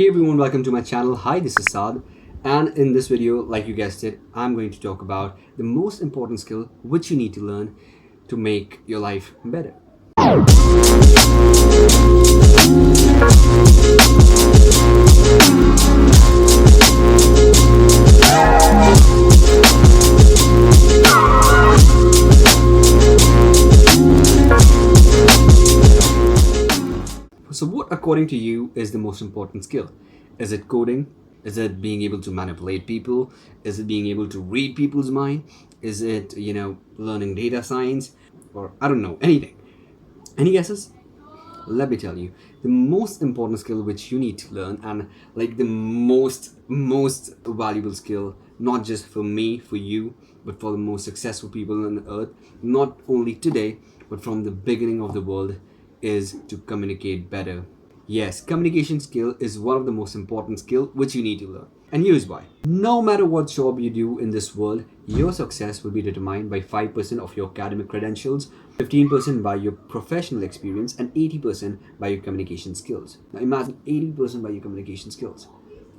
Hey everyone, welcome to my channel. Hi, this is Saad, and in this video, like you guessed it, I'm going to talk about the most important skill which you need to learn to make your life better. So, what according to you is the most important skill? Is it coding? Is it being able to manipulate people? Is it being able to read people's mind? Is it, learning data science? Or I don't know, anything. Any guesses? Let me tell you, the most important skill which you need to learn, and like the most valuable skill, not just for me, for you, but for the most successful people on earth, not only today, but from the beginning of the world, is to communicate better. Yes, communication skill is one of the most important skill which you need to learn. And here's why. No matter what job you do in this world, your success will be determined by 5% of your academic credentials, 15% by your professional experience, and 80% by your communication skills. Now imagine 80% by your communication skills.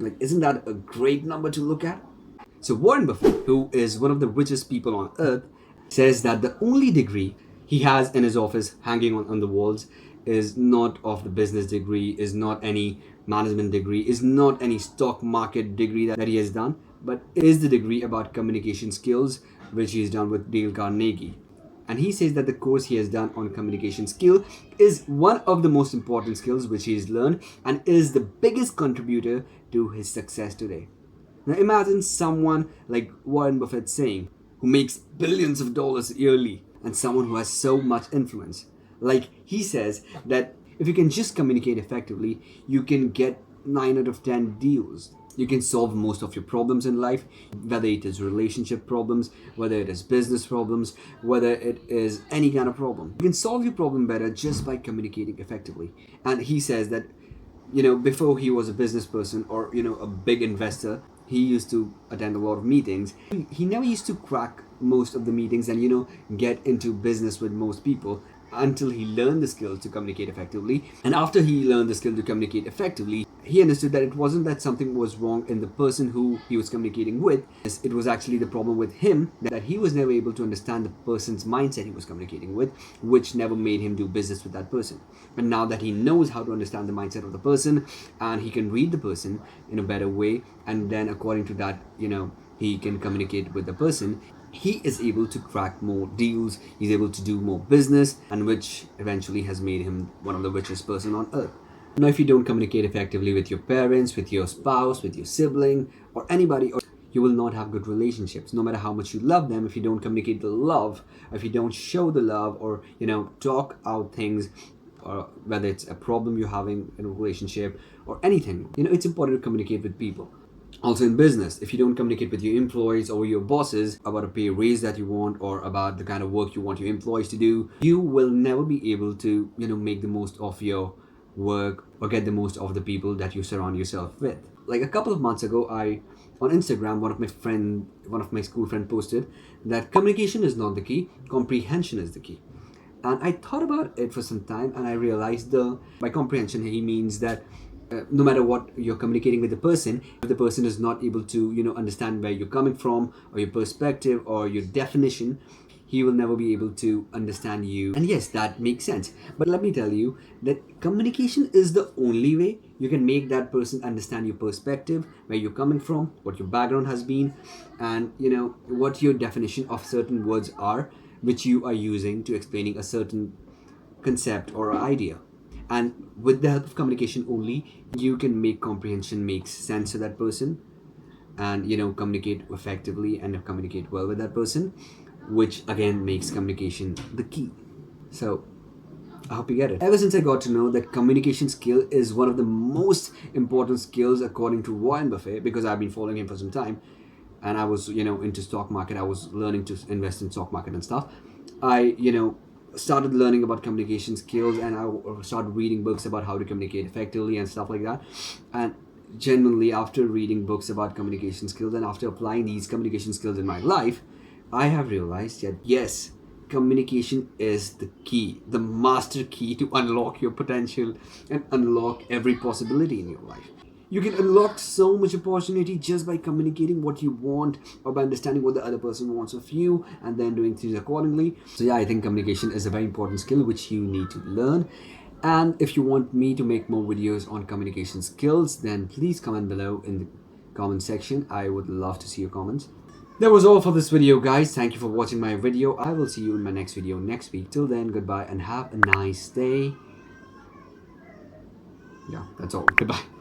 Like, isn't that a great number to look at? So Warren Buffett, who is one of the richest people on earth, says that the only degree he has in his office hanging on the walls is not of the business degree, is not any management degree, is not any stock market degree that he has done, but is the degree about communication skills which he's done with Dale Carnegie. And he says that the course he has done on communication skill is one of the most important skills which he's learned and is the biggest contributor to his success today. Now imagine someone like Warren Buffett saying, who makes billions of dollars yearly, and someone who has so much influence. Like he says that if you can just communicate effectively, you can get 9 out of 10 deals. You can solve most of your problems in life, whether it is relationship problems, whether it is business problems, whether it is any kind of problem. You can solve your problem better just by communicating effectively. And he says that, before he was a business person or, a big investor, he used to attend a lot of meetings. He never used to crack most of the meetings and, get into business with most people until he learned the skill to communicate effectively. And after he learned the skill to communicate effectively, he understood that it wasn't that something was wrong in the person who he was communicating with. It was actually the problem with him, that he was never able to understand the person's mindset he was communicating with, which never made him do business with that person. And now that he knows how to understand the mindset of the person, and he can read the person in a better way, and then according to that, he can communicate with the person, he is able to crack more deals, he's able to do more business, and which eventually has made him one of the richest person on earth. Now, if you don't communicate effectively with your parents, with your spouse, with your sibling, or anybody, you will not have good relationships. No matter how much you love them, if you don't communicate the love, if you don't show the love, or talk out things, or whether it's a problem you're having in a relationship or anything, it's important to communicate with people. Also in business, if you don't communicate with your employees or your bosses about a pay raise that you want or about the kind of work you want your employees to do, you will never be able to, make the most of your work or get the most of the people that you surround yourself with. Like a couple of months ago, on Instagram, one of my school friend posted that communication is not the key, comprehension is the key. And I thought about it for some time, and I realized by comprehension he means that no matter what you're communicating with the person, if the person is not able to understand where you're coming from or your perspective or your definition, he will never be able to understand you. And yes, that makes sense. But let me tell you that communication is the only way you can make that person understand your perspective, where you're coming from, what your background has been, and what your definition of certain words are, which you are using to explaining a certain concept or idea. And with the help of communication only, you can make comprehension make sense to that person, and communicate effectively and communicate well with that person, which again makes communication the key. So I hope you get it. Ever since I got to know that communication skill is one of the most important skills according to Warren Buffett, because I've been following him for some time, and I was into stock market, I was learning to invest in stock market and stuff. I started learning about communication skills, and I started reading books about how to communicate effectively and stuff like that. And genuinely, after reading books about communication skills and after applying these communication skills in my life, I have realized that yes, communication is the key, the master key to unlock your potential and unlock every possibility in your life. You can unlock so much opportunity just by communicating what you want, or by understanding what the other person wants of you and then doing things accordingly. So yeah, I think communication is a very important skill which you need to learn. And if you want me to make more videos on communication skills, then please comment below in the comment section. I would love to see your comments. That was all for this video, guys. Thank you for watching my video. I will see you in my next video next week. Till then, goodbye and have a nice day. Yeah, that's all. Goodbye.